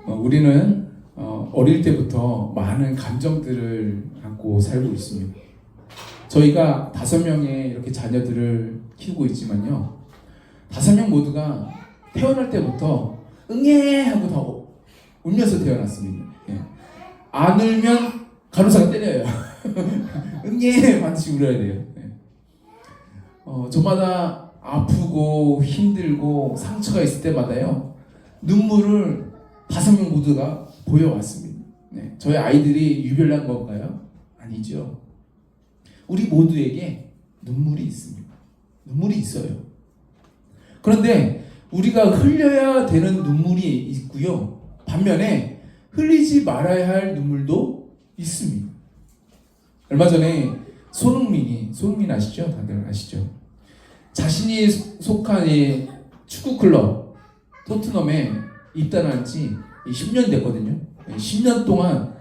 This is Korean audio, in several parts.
우리는 어릴 때부터 많은 감정들을 안고 살고 있습니다. 저희가 5명의 이렇게 자녀들을 키우고 있지만요, 5명 모두가 태어날 때부터 응애 하고 다 울면서 태어났습니다. 예. 안 울면 간호사가 때려요. 응애 반드시 울어야 돼요. 예. 저마다 아프고 힘들고 상처가 있을 때마다요, 눈물을 5명 모두가 보여왔습니다. 네. 저희 아이들이 유별난 건가요? 아니죠. 우리 모두에게 눈물이 있습니다. 눈물이 있어요. 그런데 우리가 흘려야 되는 눈물이 있고요, 반면에 흘리지 말아야 할 눈물도 있습니다. 얼마 전에 손흥민 아시죠? 다들 아시죠? 자신이 속한 이 축구 클럽 토트넘에 입단한 지 10년 됐거든요. 10년 동안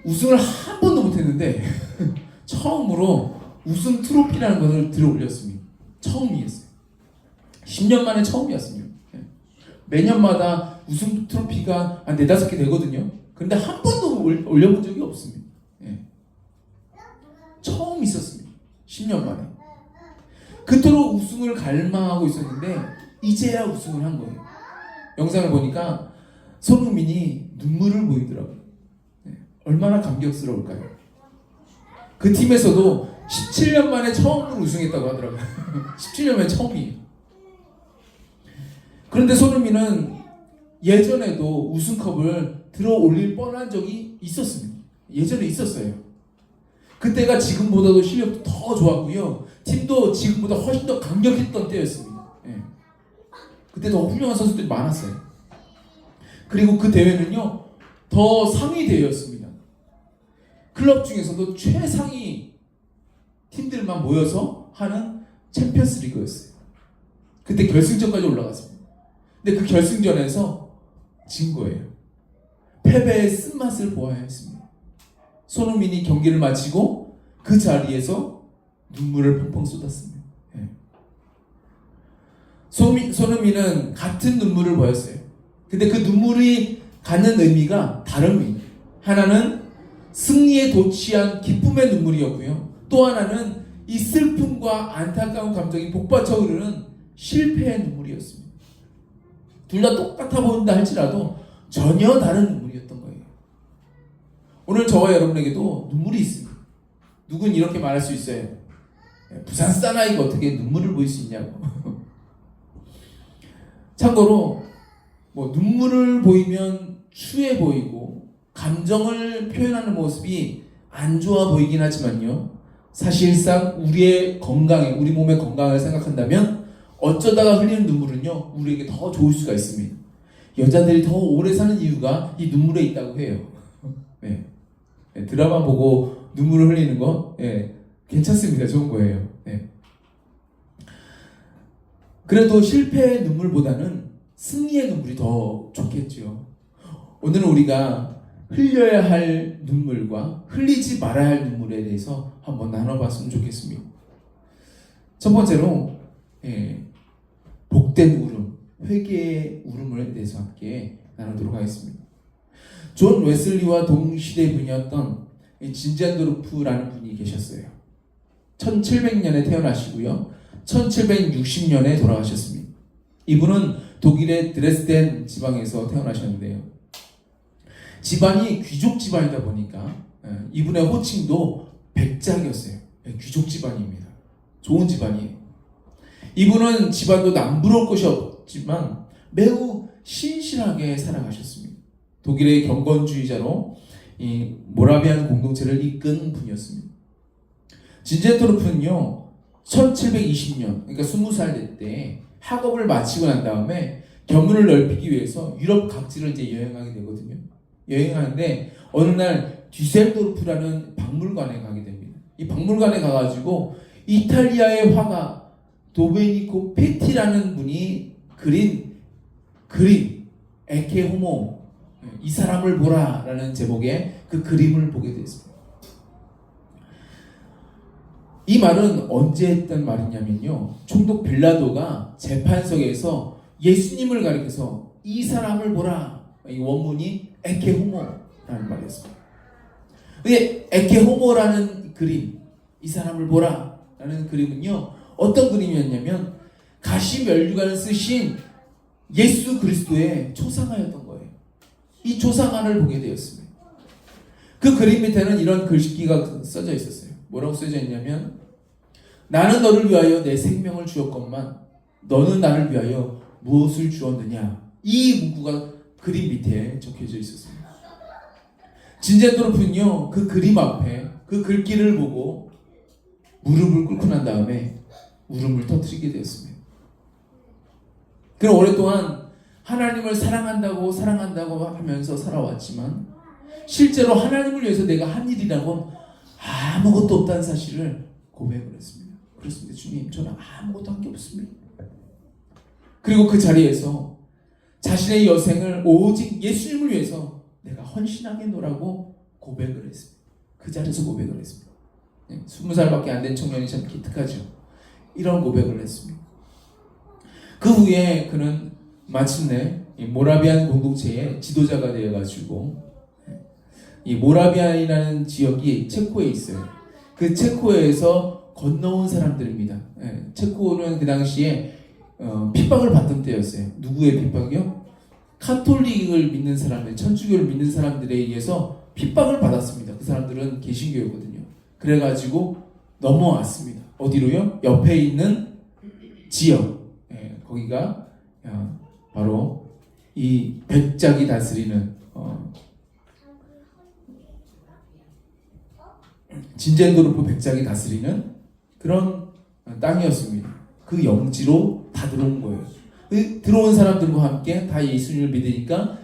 우승을 한 번도 못했는데 처음으로 우승 트로피라는 것을 들어 올렸습니다. 처음이었어요. 10년 만에 처음이었습니다. 매년마다 우승 트로피가 한 4-5개 되거든요. 그런데 한 번도 올려본 적이 없습니다. 처음 있었습니다. 10년 만에. 그토록 우승을 갈망하고 있었는데 이제야 우승을 한 거예요. 영상을 보니까 손흥민이 눈물을 보이더라고요. 얼마나 감격스러울까요? 그 팀에서도 17년 만에 처음으로 우승했다고 하더라고요. 17년 만에 처음이에요. 그런데 손흥민은 예전에도 우승컵을 들어 올릴 뻔한 적이 있었습니다. 예전에 있었어요. 그때가 지금보다도 실력도 더 좋았고요, 팀도 지금보다 훨씬 더 강력했던 때였습니다. 그때 더 훌륭한 선수들이 많았어요. 그리고 그 대회는요, 더 상위 대회였습니다. 클럽 중에서도 최상위 팀들만 모여서 하는 챔피언스 리그였어요. 그때 결승전까지 올라갔습니다. 근데 그 결승전에서 진 거예요. 패배의 쓴맛을 보아야 했습니다. 손흥민이 경기를 마치고 그 자리에서 눈물을 펑펑 쏟았습니다. 손흥민은 같은 눈물을 보였어요. 근데 그 눈물이 갖는 의미가 다릅니다. 하나는 승리에 도취한 기쁨의 눈물이었고요, 또 하나는 이 슬픔과 안타까운 감정이 복받쳐 흐르는 실패의 눈물이었습니다. 둘 다 똑같아 보인다 할지라도 전혀 다른 눈물이었던 거예요. 오늘 저와 여러분에게도 눈물이 있습니다. 누군 이렇게 말할 수 있어요. 부산 사나이가 어떻게 눈물을 보일 수 있냐고. 참고로 눈물을 보이면 추해 보이고 감정을 표현하는 모습이 안 좋아 보이긴 하지만요, 사실상 우리의 건강에, 우리 몸의 건강을 생각한다면 어쩌다가 흘리는 눈물은요, 우리에게 더 좋을 수가 있습니다. 여자들이 더 오래 사는 이유가 이 눈물에 있다고 해요. 드라마 보고 눈물을 흘리는 거 괜찮습니다. 좋은 거예요. 그래도 실패의 눈물보다는 승리의 눈물이 더 좋겠죠. 오늘은 우리가 흘려야 할 눈물과 흘리지 말아야 할 눈물에 대해서 한번 나눠봤으면 좋겠습니다. 첫 번째로 복된 울음, 회개의 울음에 대해서 함께 나누도록 하겠습니다. 존 웨슬리와 동시대 분이었던 진젠도르프라는 분이 계셨어요. 1700년에 태어나시고요, 1760년에 돌아가셨습니다. 이분은 독일의 드레스덴 지방에서 태어나셨는데요, 집안이 귀족 집안이다 보니까 이분의 호칭도 백작이었어요. 귀족 집안입니다. 좋은 집안이에요. 이분은 집안도 남부러울 것이 없지만 매우 신실하게 살아가셨습니다. 독일의 경건주의자로 이 모라비안 공동체를 이끈 분이었습니다. 진젠토르프는요, 1720년, 그러니까 20살 될 때 학업을 마치고 난 다음에 견문을 넓히기 위해서 유럽 각지를 이제 여행하게 되거든요. 여행하는데 어느 날 뒤셀도르프라는 박물관에 가게 됩니다. 이 박물관에 가가지고 이탈리아의 화가 도메니코 페티라는 분이 그린 그림, 에케 호모, 이 사람을 보라라는 제목의 그 그림을 보게 됐습니다. 이 말은 언제 했던 말이냐면요, 총독 빌라도가 재판석에서 예수님을 가리켜서 이 사람을 보라, 이 원문이 에케호모라는 말이었습니다. 근데 에케호모라는 그림, 이 사람을 보라 라는 그림은요, 어떤 그림이었냐면 가시면류관을 쓰신 예수 그리스도의 초상화였던 거예요. 이 초상화를 보게 되었습니다. 그 그림 밑에는 이런 글씨가 써져 있었어요. 뭐라고 써져 있냐면, 나는 너를 위하여 내 생명을 주었건만 너는 나를 위하여 무엇을 주었느냐. 이 문구가 그림 밑에 적혀져 있었습니다. 진젠도르프는요, 그 그림 앞에 그 글귀를 보고 무릎을 꿇고 난 다음에 울음을 터뜨리게 되었습니다. 그럼 오랫동안 하나님을 사랑한다고 하면서 살아왔지만 실제로 하나님을 위해서 내가 한 일이라고는 아무것도 없다는 사실을 고백을 했습니다. 그렇습니다. 주님, 저는 아무것도 한 게 없습니다. 그리고 그 자리에서 자신의 여생을 오직 예수님을 위해서 내가 헌신하겠노라고 고백을 했습니다. 그 자리에서 고백을 했습니다. 20살밖에 안 된 청년이 참 기특하죠. 이런 고백을 했습니다. 그 후에 그는 마침내 모라비안 공동체의 지도자가 되어가지고, 이 모라비안이라는 지역이 체코에 있어요. 그 체코에서 건너온 사람들입니다. 체코는 그 당시에 핍박을 받던 때였어요. 누구의 핍박이요? 카톨릭을 믿는 사람들, 천주교를 믿는 사람들에 의해서 핍박을 받았습니다. 그 사람들은 개신교였거든요. 그래가지고 넘어왔습니다. 어디로요? 옆에 있는 지역. 거기가 바로 이 백작이 다스리는 진젠도르프 백작이 다스리는 그런 땅이었습니다. 그 영지로 다 들어온 거예요. 들어온 사람들과 함께 다 예수님을 믿으니까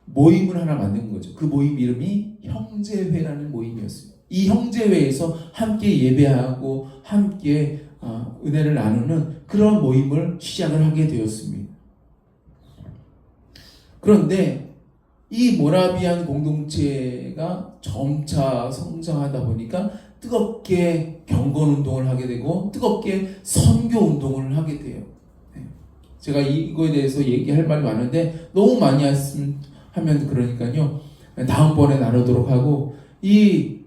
모임을 하나 만든 거죠. 그 모임 이름이 형제회라는 모임이었습니다. 이 형제회에서 함께 예배하고 함께 은혜를 나누는 그런 모임을 시작을 하게 되었습니다. 그런데 이 모라비안 공동체가 점차 성장하다 보니까 뜨겁게 경건운동을 하게 되고 뜨겁게 선교운동을 하게 돼요. 제가 이거에 대해서 얘기할 말이 많은데 너무 많이 하면 그러니까요, 다음번에 나누도록 하고, 이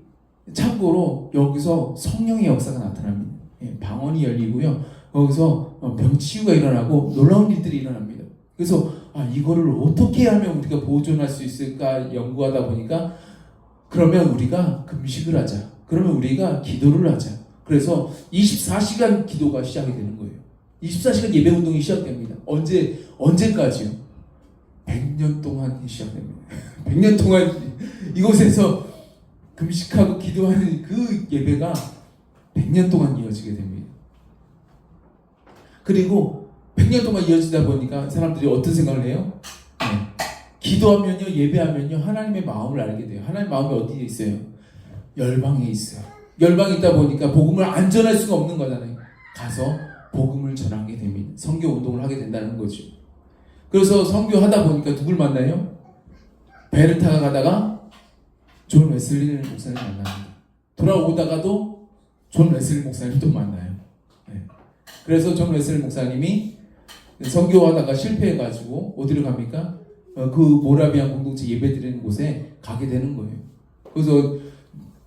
참고로 여기서 성령의 역사가 나타납니다. 방언이 열리고요, 거기서 병치유가 일어나고 놀라운 일들이 일어납니다. 그래서 이거를 어떻게 하면 우리가 보존할 수 있을까 연구하다 보니까, 그러면 우리가 금식을 하자, 그러면 우리가 기도를 하자. 그래서 24시간 기도가 시작이 되는 거예요. 24시간 예배 운동이 시작됩니다. 언제까지요? 100년 동안 시작됩니다. 100년 동안 이곳에서 금식하고 기도하는 그 예배가 100년 동안 이어지게 됩니다. 그리고 100년 동안 이어지다 보니까 사람들이 어떤 생각을 해요? 기도하면요, 예배하면요, 하나님의 마음을 알게 돼요. 하나님의 마음이 어디에 있어요? 열방에 있어요. 열방에 있다 보니까 복음을 안 전할 수가 없는 거잖아요. 가서 복음을 전하게 됩니다. 선교 운동을 하게 된다는 거죠. 그래서 선교하다 보니까 누굴 만나요? 배를 타고 가다가 존 웨슬리 목사님 만납니다. 돌아오다가도 존 웨슬리 목사님 또 만나요. 그래서 존 웨슬리 목사님이 선교하다가 실패해가지고 어디로 갑니까? 그 모라비안 공동체 예배드리는 곳에 가게 되는 거예요. 그래서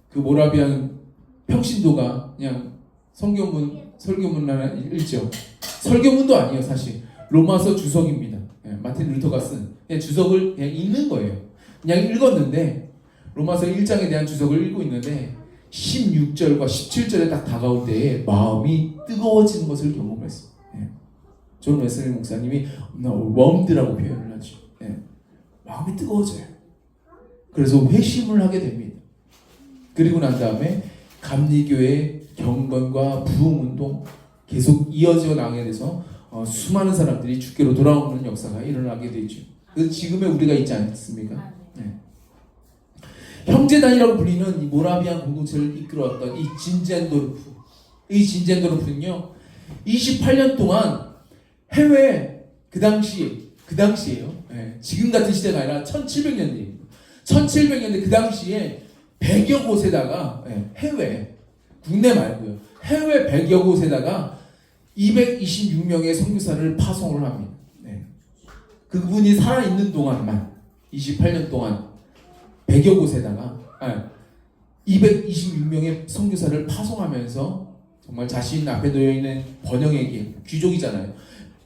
그 모라비안 평신도가 그냥 설교문 하나 읽죠. 설교문도 아니에요, 사실. 로마서 주석입니다. 마틴 루터가 쓴 그냥 주석을 그냥 읽는 거예요. 그냥 읽었는데, 로마서 1장에 대한 주석을 읽고 있는데 16절과 17절에 딱 다가올 때에 마음이 뜨거워지는 것을 경험했어요. 존 웨슬리 목사님이 웜드라고 표현을 하죠. 마음이 뜨거워져요. 그래서 회심을 하게 됩니다. 그리고 난 다음에 감리교의 경건과 부흥운동 계속 이어져 나가게 돼서 수많은 사람들이 주께로 돌아오는 역사가 일어나게 되죠. 그래서 지금의 우리가 있지 않습니까? 형제단이라고 불리는 이 모라비안 공동체를 이끌어왔던 이 진젠도르프는요, 28년 동안 해외, 그 당시에요. 지금 같은 시대가 아니라 1700년대입니다. 1700년대 그 당시에 100여 곳에다가 해외, 국내 말고요, 해외 100여 곳에다가 226명의 선교사를 파송을 합니다. 그분이 살아있는 동안만 28년 동안 100여 곳에다가 226명의 선교사를 파송하면서 정말 자신 앞에 놓여있는 번영의 길, 귀족이잖아요.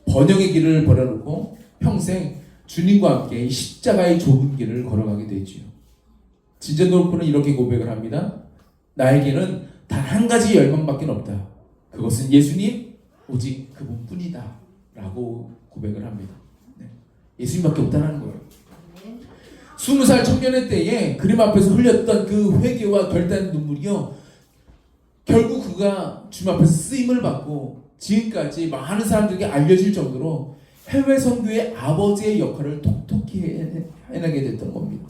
번영의 길을 버려놓고 평생 주님과 함께 이 십자가의 좁은 길을 걸어가게 되지요. 진전도르프는 이렇게 고백을 합니다. 나에게는 단 한 가지 열망밖에 없다. 그것은 예수님 오직 그분뿐이다 라고 고백을 합니다. 네. 예수님밖에 없다는 거예요. 20살 청년의 때에 그림 앞에서 흘렸던 그 회개와 결단의 눈물이요, 결국 그가 주님 앞에서 쓰임을 받고 지금까지 많은 사람들에게 알려질 정도로 해외 선교의 아버지의 역할을 톡톡히 해내게 됐던 겁니다.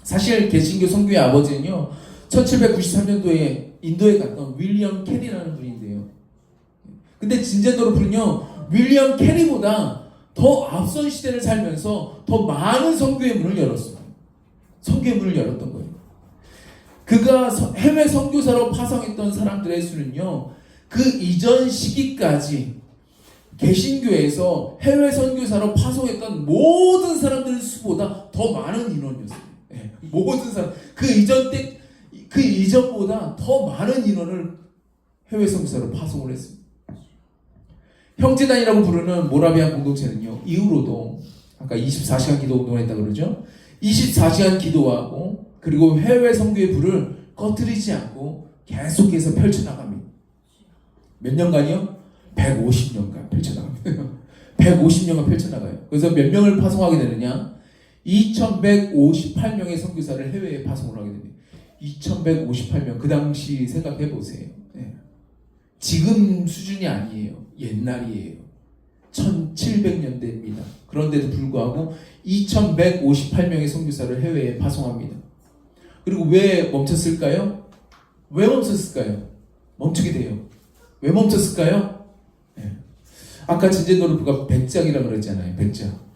사실 개신교 선교의 아버지는요, 1793년도에 인도에 갔던 윌리엄 캐리라는 분인데요. 근데 진제도르프는요, 윌리엄 캐리보다 더 앞선 시대를 살면서 더 많은 선교의 문을 열었어요. 선교의 문을 열었던 거예요. 그가 해외 선교사로 파송했던 사람들의 수는요, 그 이전 시기까지 개신교에서 해외 선교사로 파송했던 모든 사람들의 수보다 더 많은 인원이었어요. 네, 모든 사람, 그 이전보다 더 많은 인원을 해외 선교사로 파송을 했습니다. 형제단이라고 부르는 모라비안 공동체는요, 이후로도 아까 24시간 기도 운동을 했다 그러죠. 24시간 기도하고 그리고 해외 선교의 불을 꺼뜨리지 않고 계속해서 펼쳐나갑니다. 몇 년간이요? 150년간 펼쳐나갑니다. 150년간 펼쳐나가요. 그래서 몇 명을 파송하게 되느냐? 2158명의 선교사를 해외에 파송을 하게 됩니다. 2158명. 그 당시 생각해 보세요. 네. 지금 수준이 아니에요. 옛날이에요. 1700년대입니다. 그런데도 불구하고 2158명의 선교사를 해외에 파송합니다. 그리고 왜 멈췄을까요? 왜 멈췄을까요? 멈추게 돼요. 왜 멈췄을까요? 네. 아까 진제도르프가 백작이라고 그랬잖아요. 백작.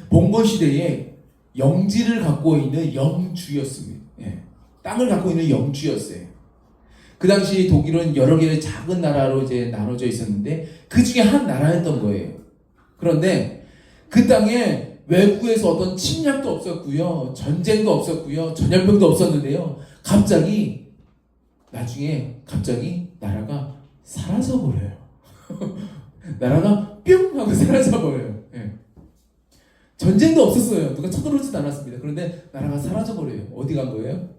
봉건 시대에 영지를 갖고 있는 영주였습니다. 네. 땅을 갖고 있는 영주였어요. 그 당시 독일은 여러 개의 작은 나라로 이제 나눠져 있었는데 그 중에 한 나라였던 거예요. 그런데 그 땅에 외국에서 어떤 침략도 없었고요, 전쟁도 없었고요, 전염병도 없었는데요. 나중에 갑자기 나라가 사라져 버려요. 나라가 뿅 하고 사라져 버려요. 네. 전쟁도 없었어요. 누가 쳐들어오지도 않았습니다. 그런데 나라가 사라져 버려요. 어디 간 거예요?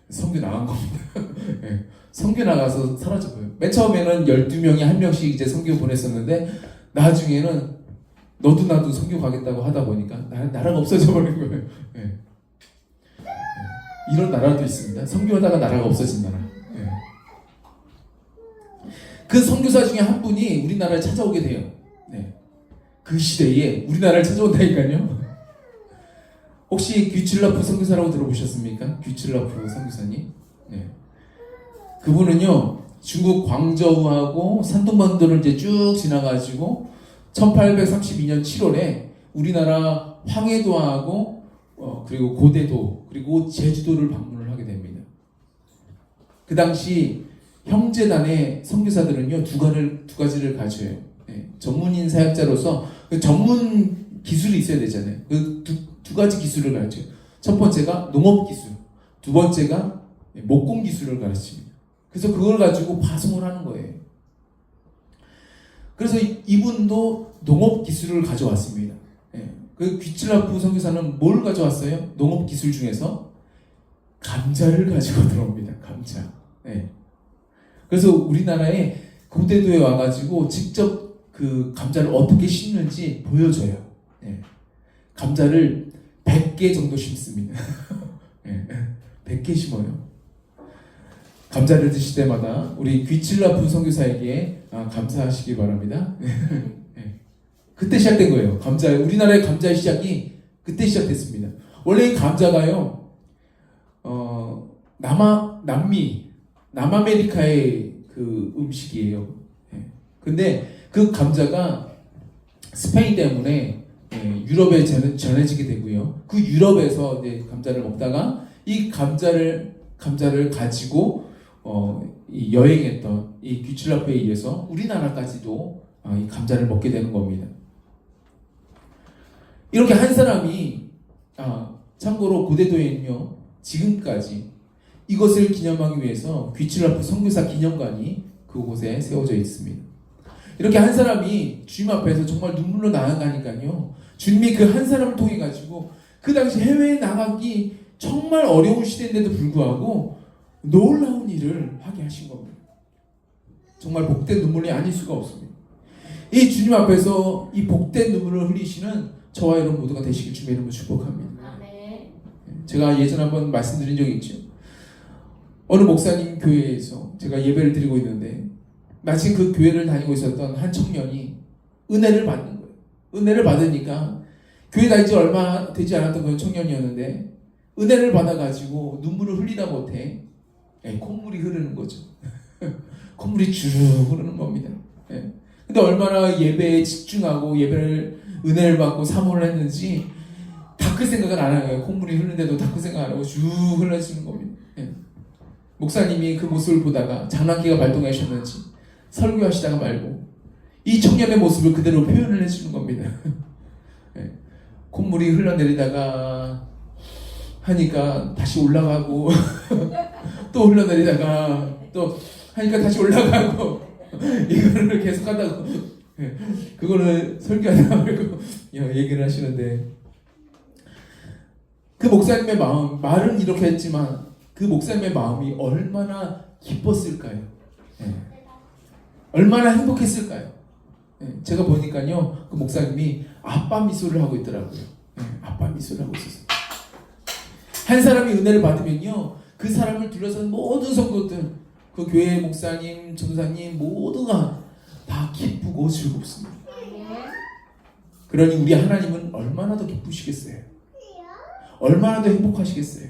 선교 나간 겁니다. 네. 선교 나가서 사라져 버려요. 맨 처음에는 12명이 한 명씩 이제 선교 보냈었는데 나중에는 너도 나도 선교 가겠다고 하다 보니까 나라가 없어져 버린 거예요. 네. 네. 이런 나라도 있습니다. 선교하다가 나라가 없어진 나라. 네. 그 선교사 중에 한 분이 우리나라를 찾아오게 돼요. 네. 그 시대에 우리나라를 찾아온다니까요. 혹시 귀칠라프 선교사라고 들어보셨습니까? 귀칠라프 선교사님. 네. 그분은요, 중국 광저우하고 산둥반도를 이제 쭉 지나가지고 1832년 7월에 우리나라 황해도하고 그리고 고대도 그리고 제주도를 방문을 하게 됩니다. 그 당시 형제단의 선교사들은요, 두 가지를 가져요. 네. 전문인 사역자로서 그 전문 기술이 있어야 되잖아요. 그 두 가지 기술을 가르쳐요. 첫 번째가 농업 기술, 두 번째가 목공 기술을 가르칩니다. 그래서 그걸 가지고 파송을 하는 거예요. 그래서 이분도 농업 기술을 가져왔습니다. 그 귀칠라프 선교사는 뭘 가져왔어요? 농업 기술 중에서 감자를 가지고 들어옵니다. 감자. 그래서 우리나라에 고대도에 와가지고 직접 그 감자를 어떻게 심는지 보여줘요. 감자를 100개 정도 심습니다. 100개 심어요. 감자를 드실 때마다 우리 귀칠라프 선교사에게 감사하시기 바랍니다. 그때 시작된 거예요. 우리나라의 감자의 시작이 그때 시작됐습니다. 원래 이 감자가요, 남아메리카의 그 음식이에요. 근데 그 감자가 스페인 때문에 유럽에 전해지게 되고요. 그 유럽에서 이제 감자를 먹다가 이 감자를 가지고 이 여행했던 이 귀칠라프에 의해서 우리나라까지도 이 감자를 먹게 되는 겁니다. 이렇게 한 사람이 참고로 고대도에는요, 지금까지 이것을 기념하기 위해서 귀칠라프 선교사 기념관이 그곳에 세워져 있습니다. 이렇게 한 사람이 주님 앞에서 정말 눈물로 나아가니까요, 주님이 그 한 사람을 통해 가지고 그 당시 해외에 나가기 정말 어려운 시대인데도 불구하고 놀라운 일을 하게 하신 겁니다. 정말 복된 눈물이 아닐 수가 없습니다. 이 주님 앞에서 이 복된 눈물을 흘리시는 저와 여러분 모두가 되시길 주님의 이름으로 축복합니다. 제가 예전에 한번 말씀드린 적이 있죠. 어느 목사님 교회에서 제가 예배를 드리고 있는데 마침 그 교회를 다니고 있었던 한 청년이 은혜를 받는 거예요. 은혜를 받으니까 교회 다니지 얼마 되지 않았던 그 청년이었는데 은혜를 받아가지고 눈물을 흘리다 못해 콧물이 흐르는 거죠. 콧물이 주르륵 흐르는 겁니다. 근데 얼마나 예배에 집중하고 예배를 은혜를 받고 사모를 했는지 닦을 생각은 안 하는 거예요. 콧물이 흐르는데도 닦을 생각 안 하고 쭉 흘러지는 겁니다. 목사님이 그 모습을 보다가 장난기가 발동하셨는지 설교하시다가 말고 이 청년의 모습을 그대로 표현을 해주는 겁니다. 콧물이 흘러내리다가 하니까 다시 올라가고 또 흘러내리다가 또 하니까 다시 올라가고 이거를 계속 한다고 그거를 설교하다 말고 얘기를 하시는데 그 목사님의 마음, 말은 이렇게 했지만 그 목사님의 마음이 얼마나 기뻤을까요? 얼마나 행복했을까요? 제가 보니까요, 그 목사님이 아빠 미소를 하고 있더라고요. 아빠 미소를 하고 있었어요. 한 사람이 은혜를 받으면요, 그 사람을 둘러싼 모든 성도들, 그 교회 목사님, 전도사님 모두가 다 기쁘고 즐겁습니다. 그러니 우리 하나님은 얼마나 더 기쁘시겠어요? 얼마나 더 행복하시겠어요?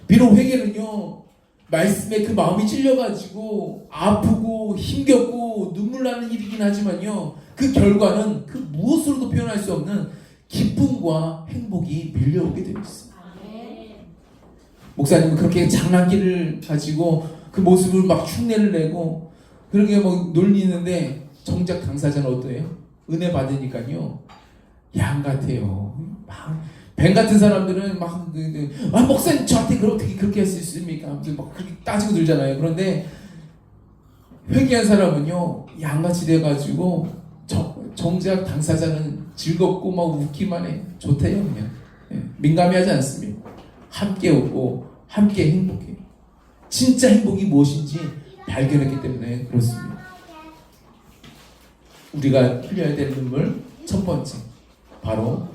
비록 회개는요, 말씀에 그 마음이 찔려가지고 아프고 힘겹고 눈물 나는 일이긴 하지만요, 그 결과는 그 무엇으로도 표현할 수 없는 기쁨과 행복이 밀려오게 되어 있습니다. 목사님은 그렇게 장난기를 가지고 그 모습을 막 흉내를 내고 그렇게 뭐 놀리는데 정작 당사자는 어때요? 은혜 받으니까요, 양 같아요. 막 뱀 같은 사람들은 막 목사님 저한테 그렇게 할 수 있습니까? 막 그렇게 따지고 들잖아요. 그런데 회개한 사람은요, 양같이 돼가지고 정작 당사자는 즐겁고 막 웃기만 해. 좋대요. 그냥 민감해하지 않습니다. 함께 웃고 함께 행복해요. 진짜 행복이 무엇인지 발견했기 때문에 그렇습니다. 우리가 흘려야 될 눈물 첫 번째 바로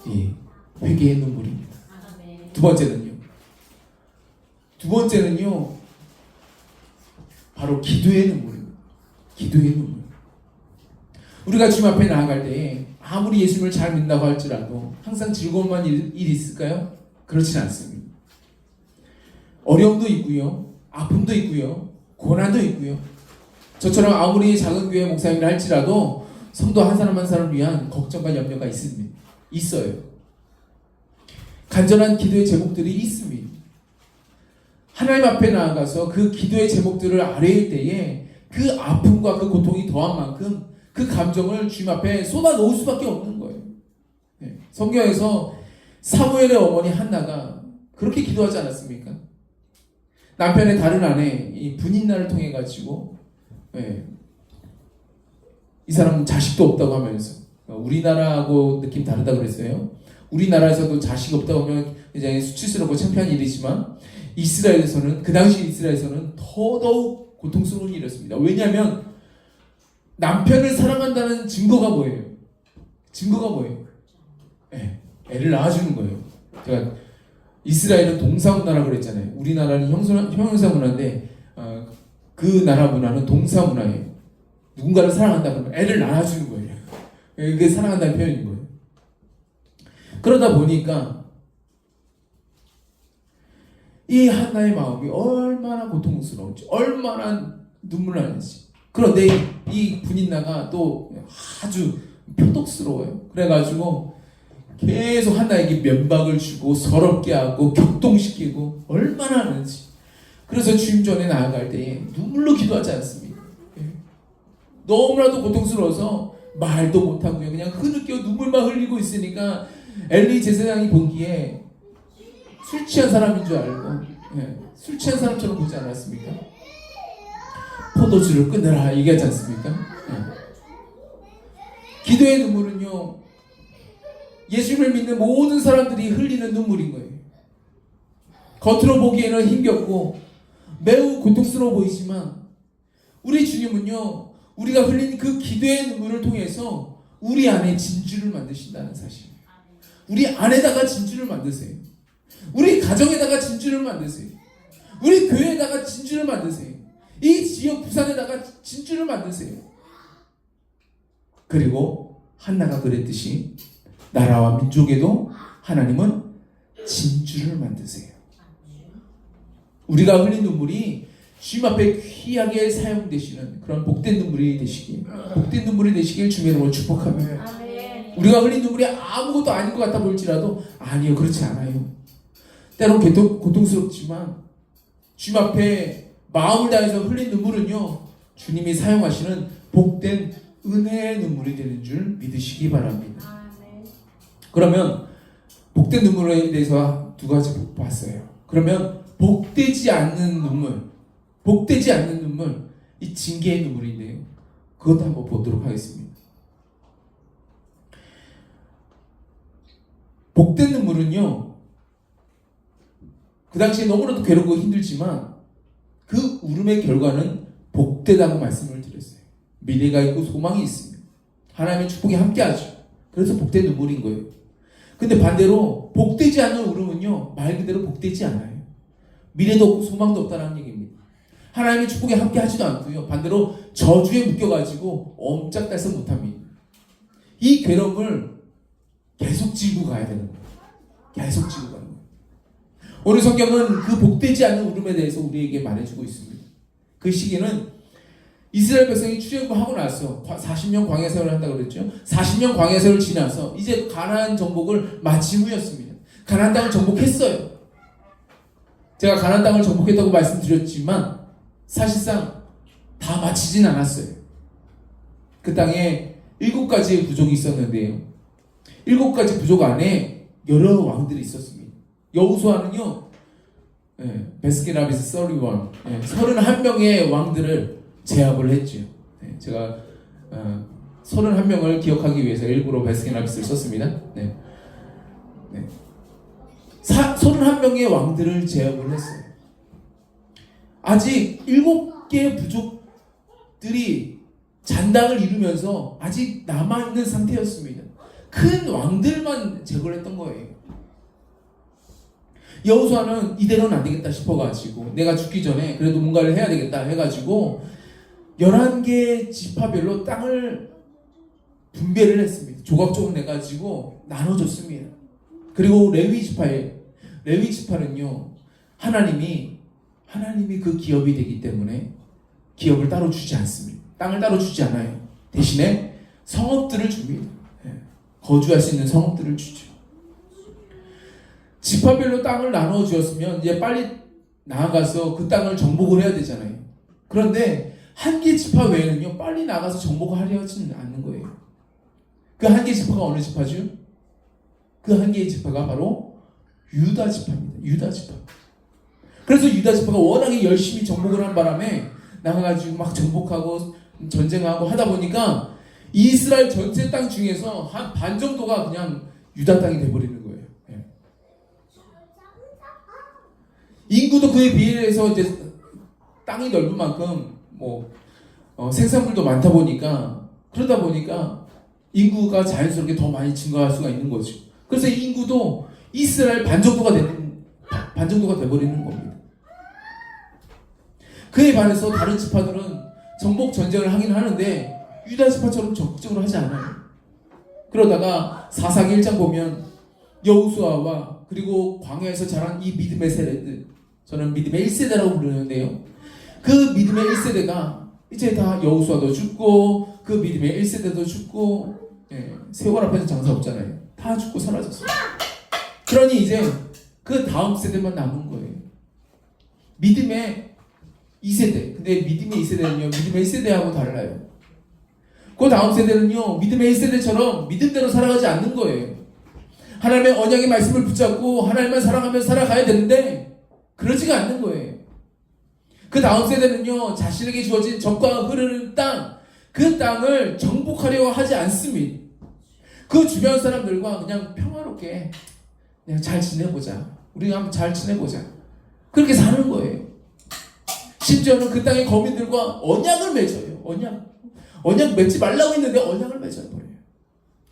이 회개의 눈물입니다. 두 번째는요 바로 기도의 눈물입니다. 기도의 눈물. 우리가 주님 앞에 나아갈 때 아무리 예수님을 잘 믿는다고 할지라도 항상 즐거움만 일이 있을까요? 그렇진 않습니다. 어려움도 있고요, 아픔도 있고요, 고난도 있고요. 저처럼 아무리 작은 교회 목사님이라 할지라도 성도 한 사람 한 사람을 위한 걱정과 염려가 있습니다. 있어요. 간절한 기도의 제목들이 있습니다. 하나님 앞에 나아가서 그 기도의 제목들을 아뢰일 때에 그 아픔과 그 고통이 더한 만큼 그 감정을 주님 앞에 쏟아놓을 수밖에 없는 거예요. 성경에서 사무엘의 어머니 한나가 그렇게 기도하지 않았습니까? 남편의 다른 아내 이 분인나를 통해 가지고 이 사람은 자식도 없다고 하면서, 우리나라하고 느낌 다르다고 그랬어요. 우리나라에서도 자식 없다고 하면 이제 수치스럽고 창피한 일이지만 이스라엘에서는, 그 당시 이스라엘에서는 더더욱 고통스러운 일이었습니다. 왜냐하면 남편을 사랑한다는 증거가 뭐예요? 애를 낳아주는 거예요. 제가 이스라엘은 동사 문화라고 그랬잖아요. 우리나라는 형용사 문화인데 그 나라 문화는 동사 문화예요. 누군가를 사랑한다 그러면 애를 낳아주는 거예요. 그게 사랑한다는 표현인 거예요. 그러다 보니까 이 한나의 마음이 얼마나 고통스러운지, 얼마나 눈물 나는지. 그런데 이 분인나가 또 아주 표독스러워요. 그래가지고 계속 한나에게 면박을 주고 서럽게 하고 격동시키고 얼마나 하는지. 그래서 주님 전에 나아갈 때에 눈물로 기도하지 않습니다. 너무나도 고통스러워서 말도 못하고요, 그냥 흐느껴 눈물만 흘리고 있으니까 엘리 제사장이 보기에 술 취한 사람인 줄 알고, 술 취한 사람처럼 보지 않았습니까? 포도주를 끊으라 얘기하지 않습니까? 기도의 눈물은요, 예수를 믿는 모든 사람들이 흘리는 눈물인 거예요. 겉으로 보기에는 힘겹고 매우 고통스러워 보이지만 우리 주님은요, 우리가 흘린 그 기도의 눈물을 통해서 우리 안에 진주를 만드신다는 사실. 우리 안에다가 진주를 만드세요. 우리 가정에다가 진주를 만드세요. 우리 교회에다가 진주를 만드세요. 이 지역 부산에다가 진주를 만드세요. 그리고 한나가 그랬듯이 나라와 민족에도 하나님은 진주를 만드세요. 우리가 흘린 눈물이 주님 앞에 귀하게 사용되시는 그런 복된 눈물이 되시길, 복된 눈물이 되시길 주님의 이름으로 축복합니다. 우리가 흘린 눈물이 아무것도 아닌 것 같아 보일지라도 아니요, 그렇지 않아요. 때로는 고통스럽지만 주님 앞에 마음을 다해서 흘린 눈물은요, 주님이 사용하시는 복된 은혜의 눈물이 되는 줄 믿으시기 바랍니다. 그러면 복된 눈물에 대해서 두 가지 봤어요. 그러면 복되지 않는 눈물, 이 징계의 눈물인데요, 그것도 한번 보도록 하겠습니다. 복된 눈물은요, 그 당시에 너무나도 괴롭고 힘들지만 그 울음의 결과는 복되다고 말씀을 드렸어요. 미래가 있고 소망이 있습니다. 하나님의 축복이 함께하죠. 그래서 복된 눈물인 거예요. 근데 반대로 복되지 않는 울음은요, 말 그대로 복되지 않아요. 미래도 없고 소망도 없다는 얘기입니다. 하나님의 축복이 함께하지도 않고요, 반대로 저주에 묶여가지고 옴짝달싹 못합니다. 이 괴로움을 계속 지고 가야 되는 거예요. 계속 지고 가는 거예요. 오늘 성경은 그 복되지 않는 울음에 대해서 우리에게 말해주고 있습니다. 그 시기는 이스라엘 백성이 출애굽하고 나서 40년 광야 생활을 한다고 그랬죠. 40년 광야 생활을 지나서 이제 가나안 정복을 마친 후였습니다. 가나안 땅을 정복했어요. 제가 가나안 땅을 정복했다고 말씀드렸지만 사실상 다 마치진 않았어요. 그 땅에 7가지의 부족이 있었는데요, 7가지 부족 안에 여러 왕들이 있었습니다. 여호수아는요, 베스킨라빈스 31명의 왕들을 제압을 했죠. 제가 31명을 기억하기 위해서 일부러 베스킨라빈스를 썼습니다. 31명의 왕들을 제압을 했어요. 아직 7개의 부족들이 잔당을 이루면서 아직 남아있는 상태였습니다. 큰 왕들만 제거를 했던 거예요. 여호수아는 이대로는 안 되겠다 싶어가지고 내가 죽기 전에 그래도 뭔가를 해야 되겠다 해가지고 11개 지파별로 땅을 분배를 했습니다. 조각조각 내가지고 나눠줬습니다. 그리고 레위 지파는요, 하나님이 그 기업이 되기 때문에 기업을 따로 주지 않습니다. 땅을 따로 주지 않아요. 대신에 성읍들을 줍니다. 거주할 수 있는 성읍들을 주죠. 지파별로 땅을 나눠 주었으면 이제 빨리 나아가서 그 땅을 정복을 해야 되잖아요. 그런데 한 개 지파 외에는요, 빨리 나가서 정복을 하려 하지는 않는 거예요. 그 한 개 지파가 어느 지파죠? 그 한 개의 지파가 바로 유다 지파입니다. 유다 지파. 그래서 유다 지파가 워낙에 열심히 정복을 한 바람에 나가가지고 막 정복하고 전쟁하고 하다 보니까 이스라엘 전체 땅 중에서 한 반 정도가 그냥 유다 땅이 돼버리는 거예요. 인구도 그에 비해서 이제 땅이 넓은 만큼 생산물도 많다 보니까, 그러다 보니까 인구가 자연스럽게 더 많이 증가할 수가 있는 거죠. 그래서 인구도 이스라엘 반 정도가 돼버리는 겁니다. 그에 반해서 다른 지파들은 정복 전쟁을 하긴 하는데 유다 지파처럼 적극적으로 하지 않아요. 그러다가 사사기 1장 보면 여호수아와 그리고 광야에서 자란 이 믿음의 세대들, 저는 믿음의 1세대라고 부르는데요, 그 믿음의 1세대가 이제 다 여호수아도 죽고 그 믿음의 1세대도 죽고, 세월 앞에서 장사 없잖아요. 다 죽고 사라졌어요. 그러니 이제 그 다음 세대만 남은 거예요. 믿음의 2세대. 근데 믿음의 2세대는요, 믿음의 1세대하고 달라요. 그 다음 세대는요, 믿음의 1세대처럼 믿음대로 살아가지 않는 거예요. 하나님의 언약의 말씀을 붙잡고 하나님만 사랑하면서 살아가야 되는데 그러지가 않는 거예요. 그 다음 세대는요, 자신에게 주어진 적과 흐르는 땅, 그 땅을 정복하려고 하지 않습니다. 그 주변 사람들과 그냥 평화롭게 그냥 잘 지내보자. 우리가 한번 잘 지내보자. 그렇게 사는 거예요. 심지어는 그 땅의 거민들과 언약을 맺어요. 언약 맺지 말라고 했는데 언약을 맺어버려요.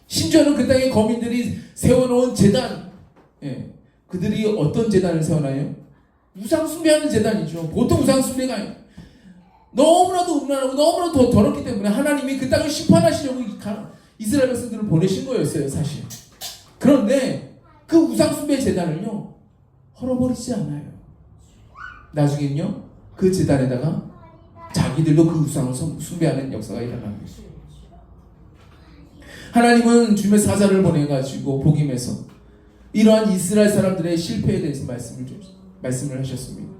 심지어는 그 땅의 거민들이 세워놓은 제단, 그들이 어떤 제단을 세워놔요? 우상 숭배하는 제단이죠. 보통 우상 숭배가 아니에요. 너무나도 음란하고 너무나도 더럽기 때문에 하나님이 그 땅을 심판하시려고 이스라엘 백성들을 보내신 거였어요, 사실. 그런데 그 우상 숭배 제단을요, 헐어버리지 않아요. 나중엔요, 그 제단에다가 자기들도 그 우상을 숭배하는 역사가 일어납니다. 하나님은 주님의 사자를 보내가지고 복임해서 이러한 이스라엘 사람들의 실패에 대해서 말씀을 하셨습니다.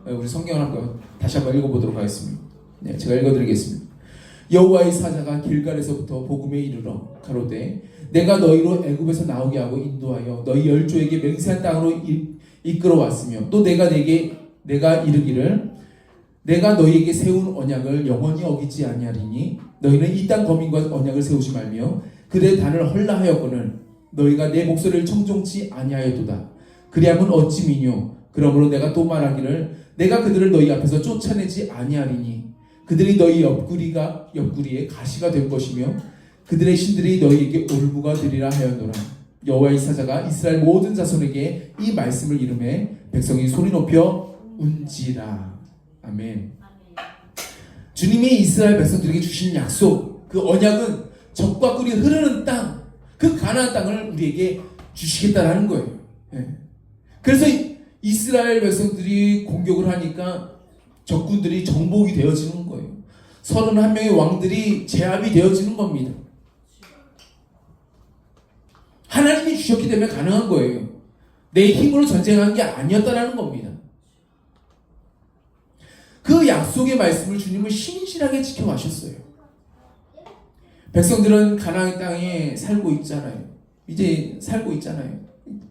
우리 성경을 다시 한번 읽어보도록 하겠습니다. 네, 제가 읽어드리겠습니다. 여호와의 사자가 길갈에서부터 복음에 이르러 가로되 내가 너희로 애굽에서 나오게 하고 인도하여 너희 열조에게 맹세한 땅으로 이끌어 왔으며 또 내가 이르기를 내가 너희에게 세운 언약을 영원히 어기지 아니하리니 너희는 이 땅 거민과 언약을 세우지 말며 그들의 단을 헐라하였거늘 너희가 내 목소리를 청종치 아니하였도다. 그리하면 어찌 미뇨. 그러므로 내가 또 말하기를 내가 그들을 너희 앞에서 쫓아내지 아니하리니 그들이 너희 옆구리에 가시가 될 것이며 그들의 신들이 너희에게 올무가 되리라 하였노라. 여호와의 사자가 이스라엘 모든 자손에게 이 말씀을 이르매 백성이 소리 높여 운지라. 아멘. 주님이 이스라엘 백성들에게 주신 약속, 그 언약은 적과 꿀이 흐르는 땅, 그 가나안 땅을 우리에게 주시겠다라는 거예요. 그래서 이스라엘 백성들이 공격을 하니까 적군들이 정복이 되어지는 거예요. 31명의 왕들이 제압이 되어지는 겁니다. 하나님이 주셨기 때문에 가능한 거예요. 내 힘으로 전쟁한 게 아니었다라는 겁니다. 그 약속의 말씀을 주님은 신실하게 지켜가셨어요. 백성들은 가나안 땅에 살고 있잖아요. 이제 살고 있잖아요.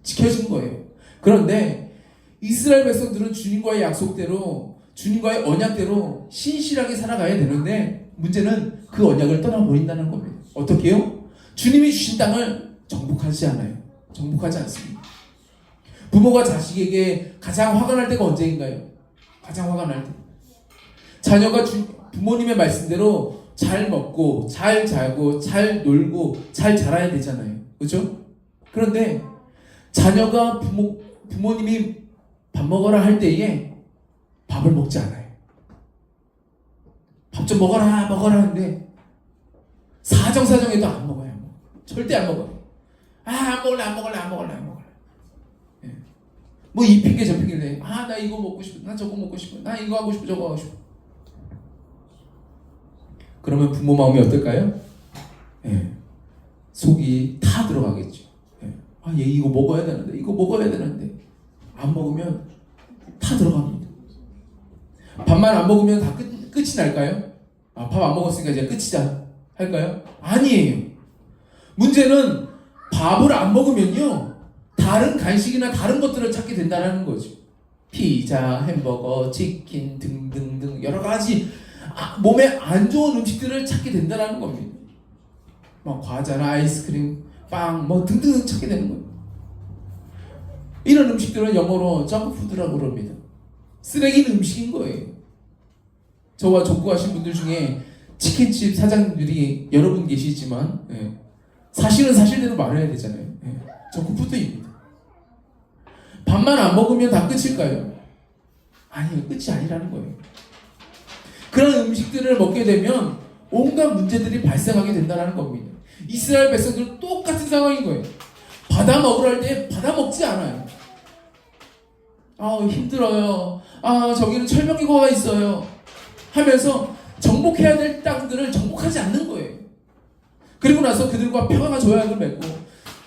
지켜진 거예요. 그런데 이스라엘 백성들은 주님과의 약속대로, 주님과의 언약대로 신실하게 살아가야 되는데 문제는 그 언약을 떠나버린다는 겁니다. 어떻게 해요? 주님이 주신 땅을 정복하지 않아요. 정복하지 않습니다. 부모가 자식에게 가장 화가 날 때가 언제인가요? 가장 화가 날 때. 자녀가 부모님의 말씀대로 잘 먹고 잘 자고 잘 놀고 잘 자라야 되잖아요. 그렇죠? 그런데 자녀가 부모님이 밥 먹어라 할 때에 밥을 먹지 않아요. 밥 좀 먹어라 하는데 사정사정해도 안 먹어요. 절대 안 먹어요. 안 먹을래. 예. 뭐 이 핑계 저 핑계를 해. 나 이거 먹고 싶어. 나 저거 먹고 싶어. 나 이거 하고 싶어. 저거 하고 싶어. 그러면 부모 마음이 어떨까요? 속이 타 들어가겠죠. 얘 이거 먹어야 되는데 안 먹으면 타 들어갑니다. 밥만 안 먹으면 다 끝이 날까요? 밥 안 먹었으니까 이제 끝이다 할까요? 아니에요. 문제는 밥을 안 먹으면요 다른 간식이나 다른 것들을 찾게 된다는 거죠. 피자, 햄버거, 치킨 등등등 여러 가지 몸에 안 좋은 음식들을 찾게 된다는 겁니다. 막 과자나 아이스크림, 빵, 뭐 등등 찾게 되는 거예요. 이런 음식들은 영어로 정크푸드라고 그럽니다. 쓰레기는 음식인 거예요. 저와 족구하신 분들 중에 치킨집 사장님들이 여러 분 계시지만 사실은 사실대로 말해야 되잖아요. 정크푸드입니다. 밥만 안 먹으면 다 끝일까요? 아니요, 끝이 아니라는 거예요. 그런 음식들을 먹게 되면 온갖 문제들이 발생하게 된다는 겁니다. 이스라엘 백성들은 똑같은 상황인 거예요. 받아 먹으라 할 때 받아 먹지 않아요. 힘들어요. 저기는 철벽기가 있어요. 하면서 정복해야 될 땅들을 정복하지 않는 거예요. 그리고 나서 그들과 평화가 조약을 맺고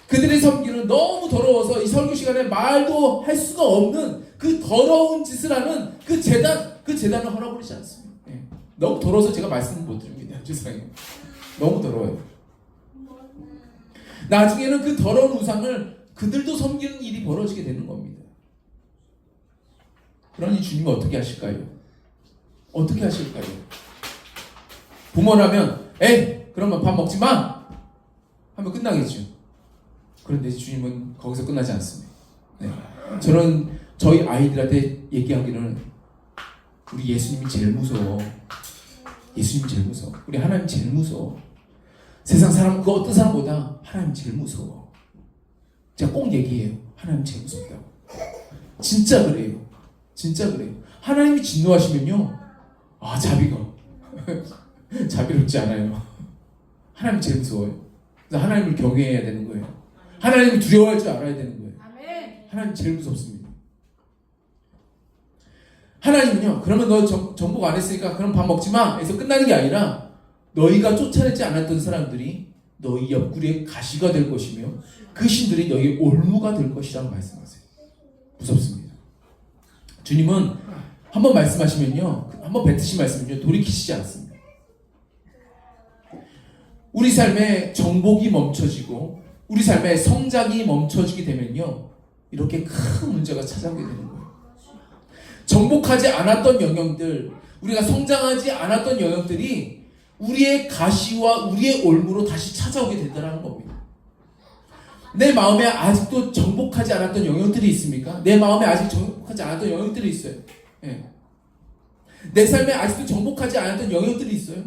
그들의 섬기는 너무 더러워서 이 설교 시간에 말도 할 수가 없는 그 더러운 짓을 하는 그 재단을 헐어버리지 않습니다. 너무 더러워서 제가 말씀을 못 드립니다. 죄송해요. 너무 더러워요. 나중에는 그 더러운 우상을 그들도 섬기는 일이 벌어지게 되는 겁니다. 그러니 주님은 어떻게 하실까요? 어떻게 하실까요? 부모라면 에이 그러면 밥 먹지 마! 하면 끝나겠죠. 그런데 주님은 거기서 끝나지 않습니다. 네. 저는 저희 아이들한테 얘기하기는 우리 예수님이 제일 무서워. 예수님이 제일 무서워. 우리 하나님 제일 무서워. 세상 사람 그 어떤 사람보다 하나님 제일 무서워. 제가 꼭 얘기해요. 하나님 제일 무섭다고. 진짜 그래요. 진짜 그래요. 하나님이 진노하시면요, 자비가 자비롭지 않아요. 하나님 제일 무서워요. 그래서 하나님을 경외해야 되는 거예요. 하나님을 두려워할 줄 알아야 되는 거예요. 하나님 제일 무섭습니다. 하나님은요, 그러면 너 정복 안 했으니까 그럼 밥 먹지 마 해서 끝나는 게 아니라 너희가 쫓아내지 않았던 사람들이 너희 옆구리에 가시가 될 것이며 그 신들이 너희 올무가 될 것이라고 말씀하세요. 무섭습니다. 주님은 한번 말씀하시면요, 한번 뱉으신 말씀은요, 돌이키시지 않습니다. 우리 삶의 정복이 멈춰지고 우리 삶의 성장이 멈춰지게 되면요, 이렇게 큰 문제가 찾아오게 되는 거예요. 정복하지 않았던 영역들, 우리가 성장하지 않았던 영역들이 우리의 가시와 우리의 올무로 다시 찾아오게 된다는 겁니다. 내 마음에 아직도 정복하지 않았던 영역들이 있습니까? 내 마음에 아직 정복하지 않았던 영역들이 있어요. 네. 내 삶에 아직도 정복하지 않았던 영역들이 있어요.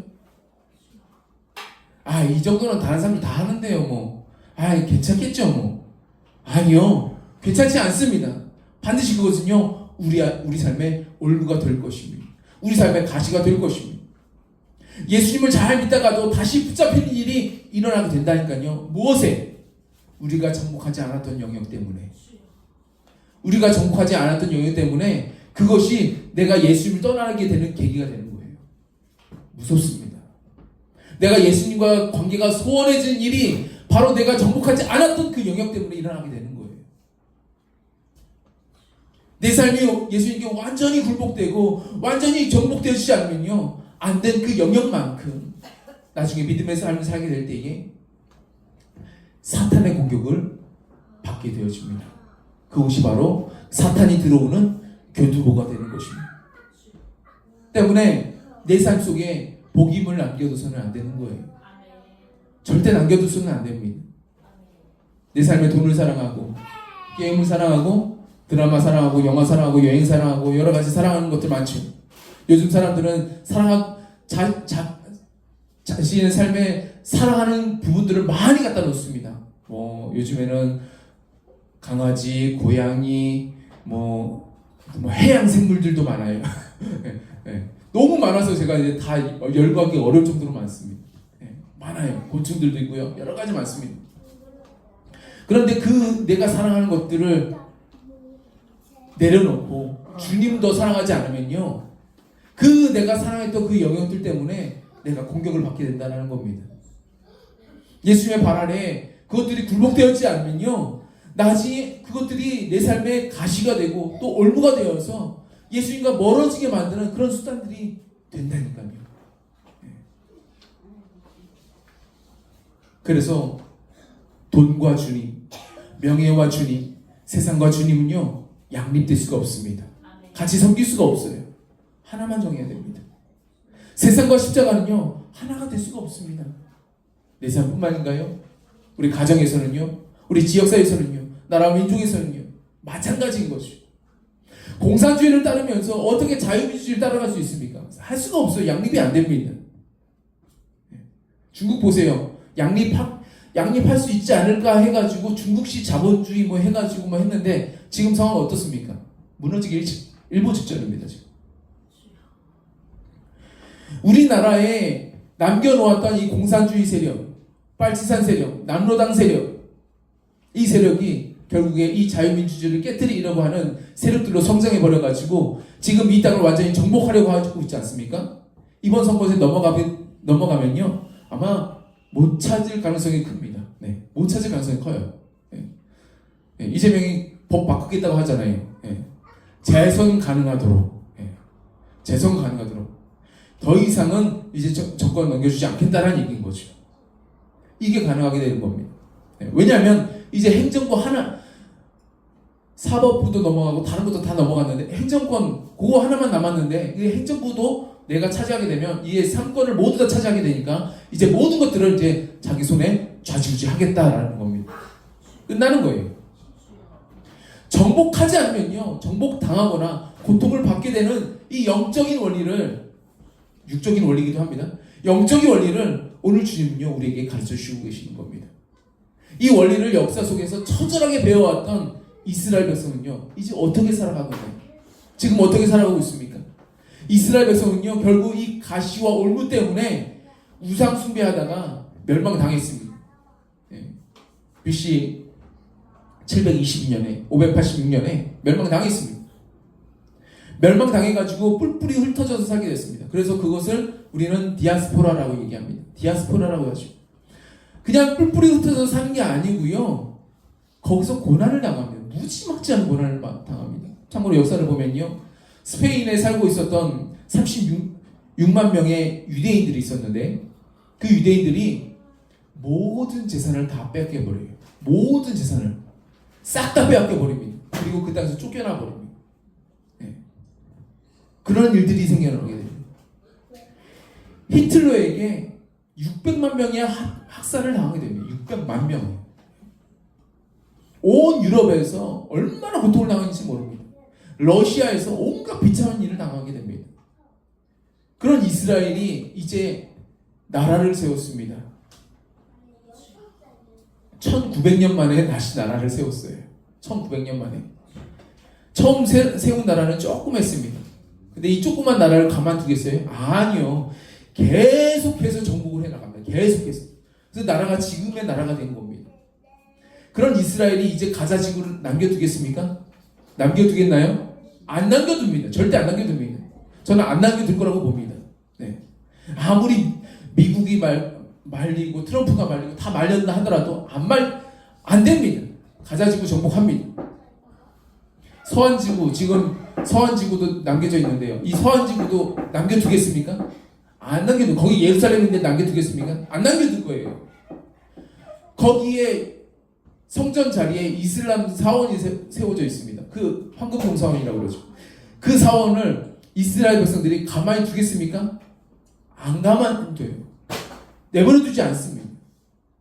이 정도는 다른 사람들 다 하는데요, 뭐. 괜찮겠죠, 뭐. 아니요. 괜찮지 않습니다. 반드시 그것은요, 우리 삶의 올무가 될 것입니다. 우리 삶의 가시가 될 것입니다. 예수님을 잘 믿다가도 다시 붙잡히는 일이 일어나게 된다니까요. 무엇에? 우리가 정복하지 않았던 영역 때문에. 우리가 정복하지 않았던 영역 때문에 그것이 내가 예수님을 떠나게 되는 계기가 되는 거예요. 무섭습니다. 내가 예수님과 관계가 소원해진 일이 바로 내가 정복하지 않았던 그 영역 때문에 일어나게 되는 거예요. 내 삶이 예수님께 완전히 굴복되고 완전히 정복되지 않으면요, 안 된 그 영역만큼 나중에 믿음의 삶을 살게 될 때에 사탄의 공격을 받게 되어집니다. 그것이 바로 사탄이 들어오는 교두보가 되는 것입니다. 때문에 내 삶 속에 복임을 남겨둬서는 안 되는 거예요. 절대 남겨둬서는 안 됩니다. 내 삶에 돈을 사랑하고 게임을 사랑하고 드라마 사랑하고 영화 사랑하고 여행 사랑하고 여러 가지 사랑하는 것들 많죠. 요즘 사람들은 자신의 삶에 사랑하는 부분들을 많이 갖다 놓습니다. 요즘에는 강아지, 고양이, 해양 생물들도 많아요. 네. 너무 많아서 제가 이제 다 열거하기 어려울 정도로 많습니다. 네. 많아요. 곤충들도 있고요. 여러 가지 많습니다. 그런데 내가 사랑하는 것들을 내려놓고 주님도 사랑하지 않으면요, 내가 사랑했던 그 영역들 때문에 내가 공격을 받게 된다는 겁니다. 예수님의 발 아래 그것들이 굴복되었지 않으면요, 나중에 그것들이 내 삶의 가시가 되고 또 올무가 되어서 예수님과 멀어지게 만드는 그런 수단들이 된다니까요. 그래서 돈과 주님, 명예와 주님, 세상과 주님은요, 양립될 수가 없습니다. 같이 섬길 수가 없어요. 하나만 정해야 됩니다. 세상과 십자가는요, 하나가 될 수가 없습니다. 내 삶뿐만인가요? 우리 가정에서는요, 우리 지역사회에서는요, 나라 민족에서는요, 마찬가지인 거죠. 공산주의를 따르면서 어떻게 자유민주주의를 따라갈 수 있습니까? 할 수가 없어요. 양립이 안 됩니다. 중국 보세요. 양립할 수 있지 않을까 해가지고 중국식 자본주의 해가지고 했는데 지금 상황은 어떻습니까? 무너지기 일보 직전입니다. 지금. 우리나라에 남겨놓았던 이 공산주의 세력, 빨치산 세력, 남로당 세력, 이 세력이 결국에 이 자유민주주의를 깨뜨리려고 하는 세력들로 성장해버려가지고 지금 이 땅을 완전히 정복하려고 하고 있지 않습니까? 이번 선거에 넘어가면요, 아마 못 찾을 가능성이 큽니다. 네, 못 찾을 가능성이 커요. 네. 네, 이재명이 법 바꾸겠다고 하잖아요. 네. 재선 가능하도록. 네. 재선 가능하도록. 더 이상은 이제 정권 넘겨주지 않겠다는 얘기인 거죠. 이게 가능하게 되는 겁니다. 네. 왜냐하면 이제 행정부 하나, 사법부도 넘어가고 다른 것도 다 넘어갔는데 행정권 그거 하나만 남았는데 이 행정부도 내가 차지하게 되면 이게 상권을 모두 다 차지하게 되니까 이제 모든 것들을 이제 자기 손에 좌지우지 하겠다라는 겁니다. 끝나는 거예요. 정복하지 않으면요, 정복당하거나 고통을 받게 되는 이 영적인 원리를, 육적인 원리이기도 합니다. 영적인 원리를 오늘 주님은요 우리에게 가르쳐 주시고 계시는 겁니다. 이 원리를 역사 속에서 처절하게 배워왔던 이스라엘 백성은요 이제 어떻게 살아가고 있나요? 지금 어떻게 살아가고 있습니까? 이스라엘 백성은요 결국 이 가시와 올무 때문에 우상 숭배하다가 멸망당했습니다. BC 722년에 586년에 멸망당했습니다. 멸망당해가지고 뿔뿔이 흩어져서 살게 됐습니다. 그래서 그것을 우리는 디아스포라라고 얘기합니다. 디아스포라라고 하죠. 그냥 뿔뿔이 흩어져서 사는 게 아니고요. 거기서 고난을 당합니다. 무지막지한 고난을 당합니다. 참고로 역사를 보면요. 스페인에 살고 있었던 36만 명의 유대인들이 있었는데 그 유대인들이 모든 재산을 다 뺏겨버려요. 모든 재산을 싹 다 빼앗겨버립니다. 그리고 그 땅에서 쫓겨나 버립니다. 네. 그런 일들이 생겨나게 됩니다. 히틀러에게 600만 명의 학살을 당하게 됩니다. 600만 명. 온 유럽에서 얼마나 고통을 당했는지 모릅니다. 러시아에서 온갖 비참한 일을 당하게 됩니다. 그런 이스라엘이 이제 나라를 세웠습니다. 1900년 만에 다시 나라를 세웠어요. 1900년 만에. 처음 세운 나라는 조금 했습니다. 근데 이 조그만 나라를 가만두겠어요? 아니요. 계속해서 정복을 해나갑니다. 계속해서. 그래서 나라가 지금의 나라가 된 겁니다. 그런 이스라엘이 이제 가자 지구를 남겨두겠습니까? 남겨두겠나요? 안 남겨둡니다. 절대 안 남겨둡니다. 저는 안 남겨둘 거라고 봅니다. 네. 아무리 미국이 말리고 트럼프가 말리고 다 말렸다 하더라도 안 됩니다. 가자 지구 정복합니다. 서한지구, 지금 서한지구도 남겨져 있는데요. 이 서한지구도 남겨두겠습니까? 안 남겨두. 거기 예루살렘인데 남겨두겠습니까? 안 남겨둘 거예요. 거기에 성전 자리에 이슬람 사원이 세워져 있습니다. 그 황금동 사원이라고 그러죠. 그 사원을 이스라엘 백성들이 가만히 두겠습니까? 안 가만둬요. 내버려 두지 않습니다.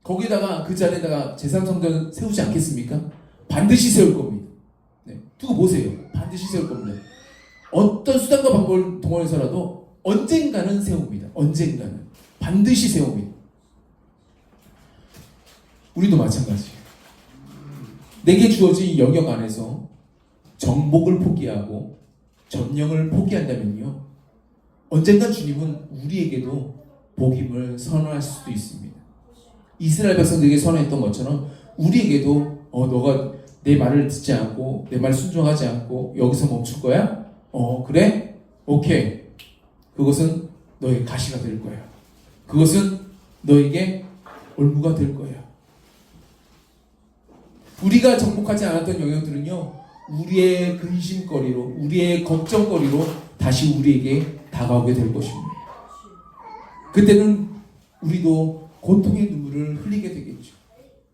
거기다가 그 자리에다가 제3성전 세우지 않겠습니까? 반드시 세울 겁니다. 네. 두고 보세요. 반드시 세울 겁니다. 어떤 수단과 방법을 동원해서라도 언젠가는 세웁니다. 언젠가는. 반드시 세웁니다. 우리도 마찬가지예요. 내게 주어진 영역 안에서 정복을 포기하고 점령을 포기한다면요. 언젠가 주님은 우리에게도 복임을 선언할 수도 있습니다. 이스라엘 백성들에게 선언했던 것처럼 우리에게도 너가 내 말을 듣지 않고 내 말 순종하지 않고 여기서 멈출 거야? 그래? 오케이. 그것은 너의 가시가 될 거야. 그것은 너에게 올무가 될 거야. 우리가 정복하지 않았던 영역들은요, 우리의 근심거리로, 우리의 걱정거리로 다시 우리에게 다가오게 될 것입니다. 그때는 우리도 고통의 눈물을 흘리게 되겠죠.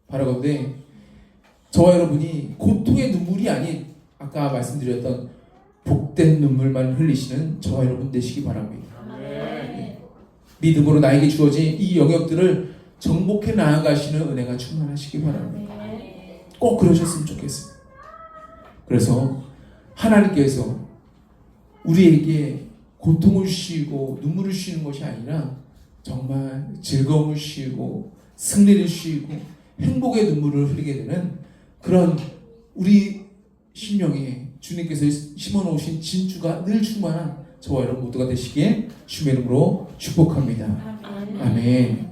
바라건대 저와 여러분이 고통의 눈물이 아닌 아까 말씀드렸던 복된 눈물만 흘리시는 저와 여러분 되시기 바랍니다. 네. 믿음으로 나에게 주어진 이 영역들을 정복해 나아가시는 은혜가 충만하시기 바랍니다. 꼭 그러셨으면 좋겠습니다. 그래서 하나님께서 우리에게 고통을 주시고 눈물을 주시는 것이 아니라 정말 즐거움을 주시고 승리를 주시고 행복의 눈물을 흘리게 되는 그런 우리 심령에 주님께서 심어놓으신 진주가 늘 충만한 저와 여러분 모두가 되시기에 주의 이름으로 축복합니다. 아멘.